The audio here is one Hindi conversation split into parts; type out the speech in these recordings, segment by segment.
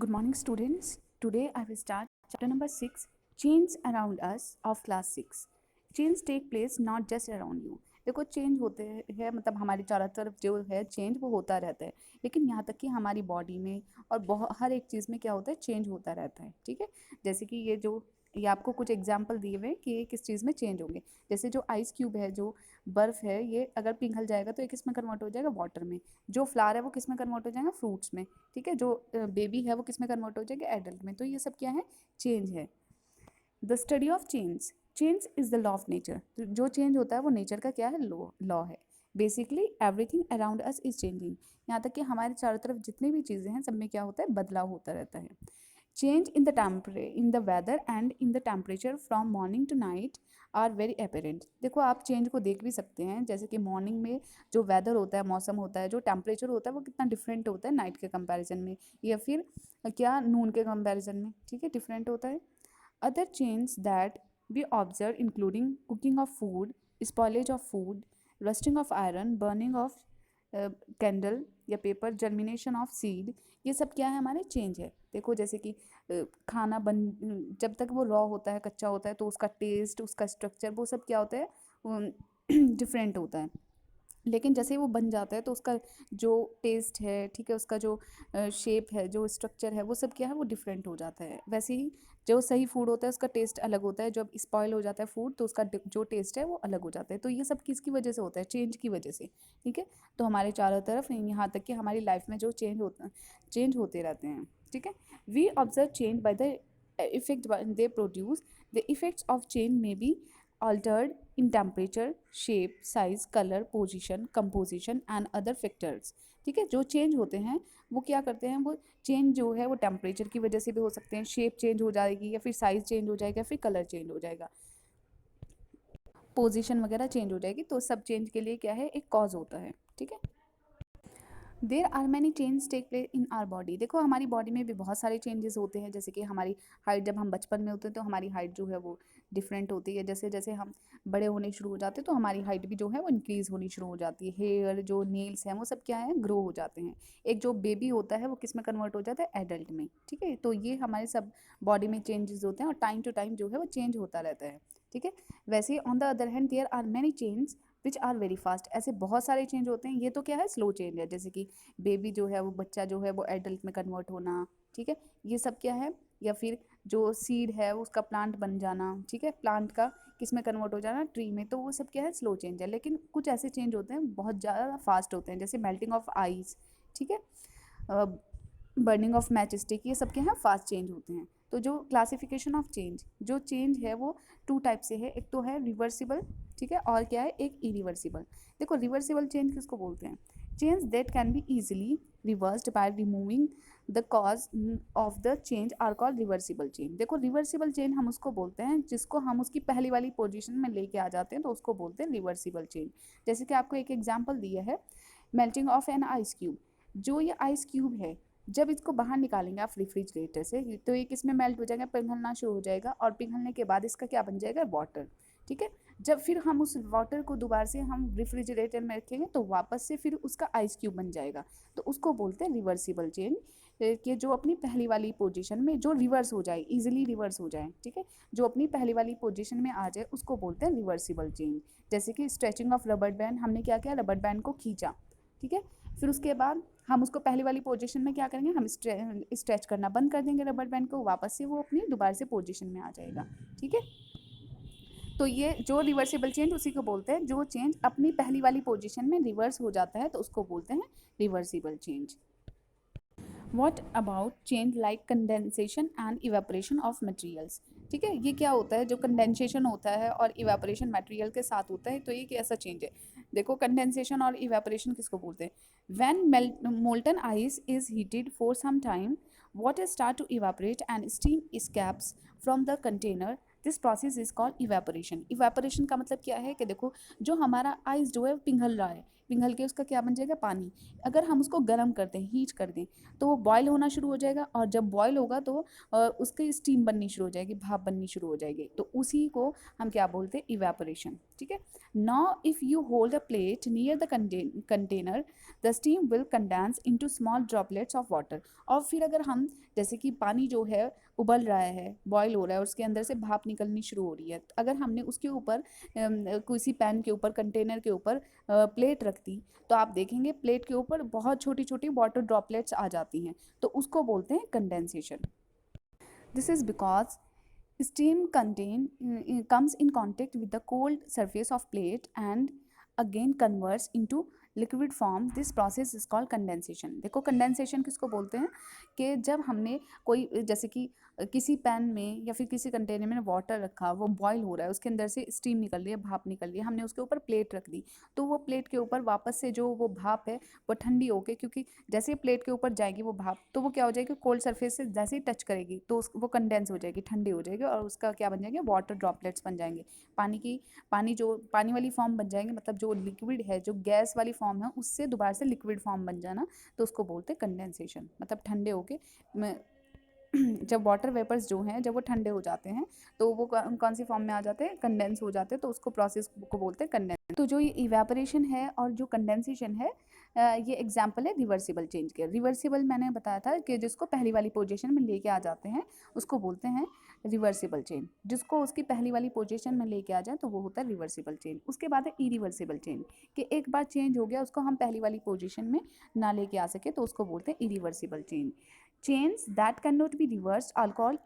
Good morning, students. Today I will start chapter number 6, Change Around Us of class 6. Change take place not just around you. देखो चेंज होते हैं मतलब हमारी चारों तरफ जो है चेंज वो होता रहता है, लेकिन यहाँ तक कि हमारी बॉडी में और बहुत हर एक चीज़ में क्या होता है, चेंज होता रहता है। ठीक है, जैसे कि ये आपको कुछ एग्जाम्पल दिए हुए हैं कि ये किस चीज़ में चेंज होंगे। जैसे जो आइस क्यूब है, जो बर्फ़ है, ये अगर पिघल जाएगा तो ये किस में कन्वर्ट हो जाएगा, वाटर में। जो फ्लावर है वो किस में कन्वर्ट हो जाएगा, फ्रूट्स में। ठीक है, जो बेबी है वो किस में कन्वर्ट हो जाएगा, एडल्ट में। तो ये सब क्या है, चेंज है। The study of change, change is the law of nature. तो जो चेंज होता है वो नेचर का क्या है, लॉ है। Basically everything around us is changing. यहाँ तक कि हमारे चारों तरफ जितनी भी चीज़ें हैं सब में क्या होता है, बदलाव होता रहता है। Change in the weather and in the temperature from morning to night are very apparent. देखो आप चेंज को देख भी सकते हैं, जैसे कि मॉर्निंग में जो वेदर होता है, मौसम होता है, जो टेम्परेचर होता है वो कितना डिफरेंट होता है नाइट के कंपैरिजन में, या फिर क्या नून के कंपैरिजन में। ठीक है, डिफरेंट होता है। Other changes that we observe including cooking of food, spoilage of food, rusting of iron, burning of candle या पेपर, जर्मिनेशन ऑफ सीड, ये सब क्या है, हमारे चेंज है। देखो जैसे कि खाना बन जब तक वो रॉ होता है, कच्चा होता है, तो उसका टेस्ट, उसका स्ट्रक्चर, वो सब क्या होता है, डिफरेंट होता है। लेकिन जैसे ही वो बन जाता है तो उसका जो टेस्ट है, ठीक है, उसका जो शेप है, जो स्ट्रक्चर है, वो सब क्या है, वो डिफरेंट हो जाता है। वैसे ही जो सही फूड होता है उसका टेस्ट अलग होता है, जब स्पॉयल हो जाता है फूड तो उसका जो टेस्ट है वो अलग हो जाता है। तो ये सब किसकी वजह से होता है, चेंज की वजह से। ठीक है, तो हमारे चारों तरफ यहाँ तक कि हमारी लाइफ में जो चेंज होते रहते हैं। ठीक है, we observe change by the effect they produce. The effects of change may be altered in temperature, shape, size, color, position, composition and other factors। ठीक है, जो चेंज होते हैं वो क्या करते हैं, वो चेंज जो है वो टेम्परेचर की वजह से भी हो सकते हैं, शेप चेंज हो जाएगी, या फिर साइज चेंज हो जाएगा, या फिर कलर चेंज हो जाएगा, पोजीशन वगैरह चेंज हो जाएगी। तो सब चेंज के लिए क्या है, एक कॉज होता है। ठीक है, there are many change take place in our body. देखो हमारी बॉडी में भी बहुत सारे चेंजेस होते हैं, जैसे कि हमारी हाइट, जब हम बचपन में होते हैं तो हमारी हाइट जो है वो डिफरेंट होती है। जैसे जैसे हम बड़े होने शुरू हो जाते हैं तो हमारी हाइट भी जो है वो इंक्रीज़ होनी शुरू हो जाती है। हेयर, जो नेल्स हैं, वो सब क्या है, ग्रो हो जाते हैं। एक जो बेबी होता है वो किस में कन्वर्ट हो जाता है, एडल्ट में। ठीक है, तो ये हमारे सब बॉडी में चेंजेस होते हैं और टाइम टू टाइम जो है वो चेंज होता रहता है। ठीक है, वैसे ही on the other hand there are many change which are very fast. ऐसे बहुत सारे चेंज होते हैं, ये तो क्या है, स्लो चेंज है। जैसे कि बेबी जो है वो, बच्चा जो है वो एडल्ट में कन्वर्ट होना। ठीक है, ये सब क्या है, या फिर जो सीड है उसका प्लांट बन जाना। ठीक है, प्लांट का किस में कन्वर्ट हो जाना, ट्री में। तो वो सब क्या है, स्लो चेंज है। लेकिन कुछ ऐसे चेंज होते हैं बहुत ज़्यादा फास्ट होते हैं, जैसे मेल्टिंग ऑफ आइस, ठीक है, बर्निंग ऑफ मैच स्टिक, ये सब क्या है, फास्ट चेंज होते हैं। तो जो क्लासिफिकेशन ऑफ चेंज, जो चेंज है वो टू टाइप से है, एक तो है रिवर्सिबल, ठीक है, और क्या है, एक इरिवर्सिबल। देखो रिवर्सिबल चेंज किसको बोलते हैं, change that can be easily reversed by removing the cause of the change are called reversible change. देखो रिवर्सिबल चेंज हम उसको बोलते हैं जिसको हम उसकी पहली वाली पोजीशन में लेके आ जाते हैं, तो उसको बोलते हैं रिवर्सिबल चेंज। जैसे कि आपको एक एग्जांपल दिया है, melting of an ice cube. जो ये आइस क्यूब है, जब इसको बाहर निकालेंगे आप रेफ्रिजरेटर से, तो ये किस में मेल्ट हो जाएगा, पिघलना शुरू हो जाएगा, और पिघलने के बाद इसका क्या बन जाएगा, वाटर। ठीक है, जब फिर हम उस वाटर को दोबारा से हम रेफ्रिजरेटर में रखेंगे तो वापस से फिर उसका आइस क्यूब बन जाएगा। तो उसको बोलते हैं रिवर्सिबल चेंज, कि जो अपनी पहली वाली पोजीशन में जो रिवर्स हो जाए, इजीली रिवर्स हो जाए। ठीक है, जो अपनी पहली वाली पोजीशन में आ जाए उसको बोलते हैं रिवर्सिबल चेंज। जैसे कि स्ट्रेचिंग ऑफ रबर बैंड, हमने क्या किया, रबर बैंड को खींचा। ठीक है, फिर उसके बाद हम उसको पहली वाली पोजीशन में क्या करेंगे, हम स्ट्रेच करना बंद कर देंगे रबर बैंड को, वापस से वो अपनी दोबारा से पोजीशन में आ जाएगा। ठीक है, तो ये जो रिवर्सिबल चेंज उसी को बोलते हैं, जो चेंज अपनी पहली वाली पोजीशन में रिवर्स हो जाता है तो उसको बोलते हैं reversible change. What about change like condensation and evaporation of materials. ठीक है, ये क्या होता है, जो कंडेंसेशन होता है और इवेपोरेशन मटेरियल के साथ होता है, तो ये कैसा चेंज है। देखो कंडेंसेशन और इवेपोरेशन किसको बोलते हैं, when molten ice is heated for some time, water start to evaporate and steam escapes from the container, this process is called evaporation. Evaporation का मतलब क्या है कि देखो जो हमारा आइस जो है पिघल रहा है, पिघल के उसका क्या बन जाएगा, पानी। अगर हम उसको गर्म कर दें, हीट कर दें, तो वो बॉयल होना शुरू हो जाएगा, और जब बॉयल होगा तो उसकी स्टीम बननी शुरू हो जाएगी, भाप बननी शुरू हो जाएगी। तो उसी को हम क्या बोलते हैं, इवेपोरेशन। ठीक है। Now if you hold a plate near the container the steam will condense into small droplets of water. और फिर अगर हम, जैसे कि पानी जो है उबल रहा है, बॉयल हो रहा है और उसके अंदर से भाप निकलनी शुरू हो रही है, अगर हमने उसके ऊपर किसी पैन के ऊपर, कंटेनर के ऊपर प्लेट रख दी, तो आप देखेंगे प्लेट के ऊपर बहुत छोटी छोटी वाटर ड्रॉपलेट्स आ जाती हैं, तो उसको बोलते हैं condensation. This is because steam comes in contact with the cold surface of plate and again converts into liquid form. This process is called condensation. देखो condensation किसको बोलते हैं कि जब हमने कोई, जैसे कि किसी पैन में या फिर किसी कंटेनर में वाटर रखा, वो बॉईल हो रहा है, उसके अंदर से स्टीम निकल रही है, भाप निकल रही है, हमने उसके ऊपर प्लेट रख दी, तो वो प्लेट के ऊपर वापस से जो वो भाप है वो ठंडी होके, क्योंकि जैसे ही प्लेट के ऊपर जाएगी वो भाप, तो वो क्या हो जाएगी, कोल्ड सरफेस से जैसे ही टच करेगी तो वो कंडेंस हो जाएगी, ठंडी हो जाएगी, और उसका क्या बन जाएंगे, वाटर ड्रॉपलेट्स बन जाएंगे, पानी वाली फॉर्म बन जाएंगे, मतलब जो लिक्विड है, जो गैस वाली फॉर्म है, उससे दोबारा से लिक्विड फॉर्म बन जाना, तो उसको बोलते हैं कंडेंसेशन। मतलब ठंडे होके जब वाटर वेपर्स जो हैं, जब वो ठंडे हो जाते हैं, तो वो कौन सी फॉर्म में आ जाते हैं, कंडेंस हो जाते हैं, तो उसको प्रोसेस को बोलते हैं कंडेंस। तो जो ये इवेपोरेशन है और जो कंडेंसेशन है, ये एग्जाम्पल है रिवर्सिबल चेंज के। रिवर्सिबल मैंने बताया था कि जिसको पहली वाली पोजीशन में लेके आ जाते हैं उसको बोलते हैं रिवर्सिबल चेंज, जिसको उसकी पहली वाली पोजीशन में लेके आ जाए तो वो होता है रिवर्सिबल चेंज। उसके बाद है इरिवर्सिबल चेंज, कि एक बार चेंज हो गया, उसको हम पहली वाली पोजीशन में ना लेके आ सके, तो उसको बोलते हैं irreversible change. Change that can not be reversed are called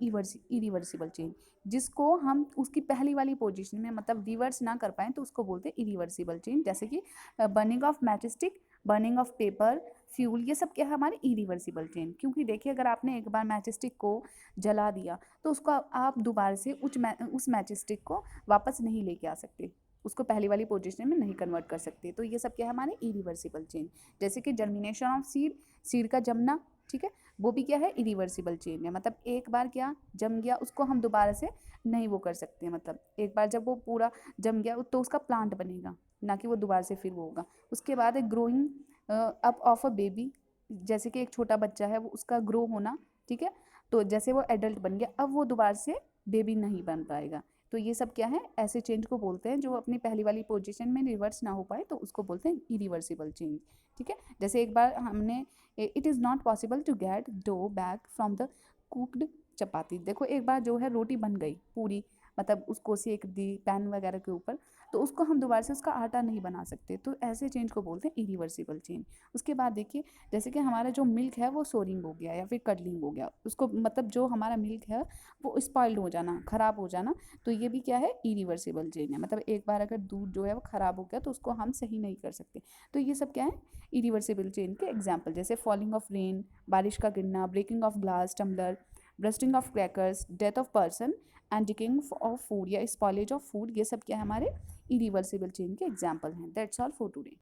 irreversible change. जिसको हम उसकी पहली वाली पोजीशन में मतलब रिवर्स ना कर पाएँ तो उसको बोलते हैं इरिवर्सिबल चेंज। जैसे कि burning of matchstick, burning of paper, fuel, ये सब क्या है, हमारे इरिवर्सिबल चेंज। क्योंकि देखिए, अगर आपने एक बार मैचस्टिक को जला दिया तो उसको आप दोबारा से उस मैचस्टिक को वापस नहीं लेके आ सकते, उसको पहली वाली पोजीशन में नहीं कन्वर्ट कर सकते। तो ये सब क्या है, हमारे इरिवर्सिबल चेंज। जैसे कि जर्मिनेशन ऑफ सीड, सीड का जमना, ठीक है, वो भी क्या है, इरिवर्सिबल चेंज है। मतलब एक बार क्या जम गया, उसको हम दोबारा से नहीं वो कर सकते, मतलब एक बार जब वो पूरा जम गया तो उसका प्लांट बनेगा, ना कि वो दोबारा से फिर वो होगा। उसके बाद है growing up of a baby, जैसे कि एक छोटा बच्चा है, वो उसका ग्रो होना, ठीक है, तो जैसे वो एडल्ट बन गया, अब वो दोबारा से बेबी नहीं बन पाएगा। तो ये सब क्या है, ऐसे चेंज को बोलते हैं जो अपनी पहली वाली पोजीशन में रिवर्स ना हो पाए, तो उसको बोलते हैं इरिवर्सिबल चेंज, ठीक है। जैसे एक बार हमने, it is not possible to get dough back from the cooked chapati. देखो एक बार जो है रोटी बन गई पूरी, मतलब उसको सेक दी पैन वगैरह के ऊपर, तो उसको हम दोबारा से उसका आटा नहीं बना सकते, तो ऐसे चेंज को बोलते हैं इरिवर्सिबल चेंज। उसके बाद देखिए, जैसे कि हमारा जो मिल्क है वो सोरिंग हो गया या फिर कडलिंग हो गया, उसको मतलब जो हमारा मिल्क है वो स्पॉइल्ड हो जाना, ख़राब हो जाना, तो ये भी क्या है, इरिवर्सिबल चेंज है। मतलब एक बार अगर दूध जो है वो ख़राब हो गया तो उसको हम सही नहीं कर सकते। तो ये सब क्या है, इरिवर्सिबल चेंज के एग्जाम्पल। जैसे फॉलिंग ऑफ रेन, बारिश का गिरना, breaking of glass tumbler, bursting of crackers, death of person and decaying of food या स्पॉलेज ऑफ फूड, ये सब क्या है, हमारे इरिवर्सिबल चेंज के एग्जाम्पल हैं। That's all for today.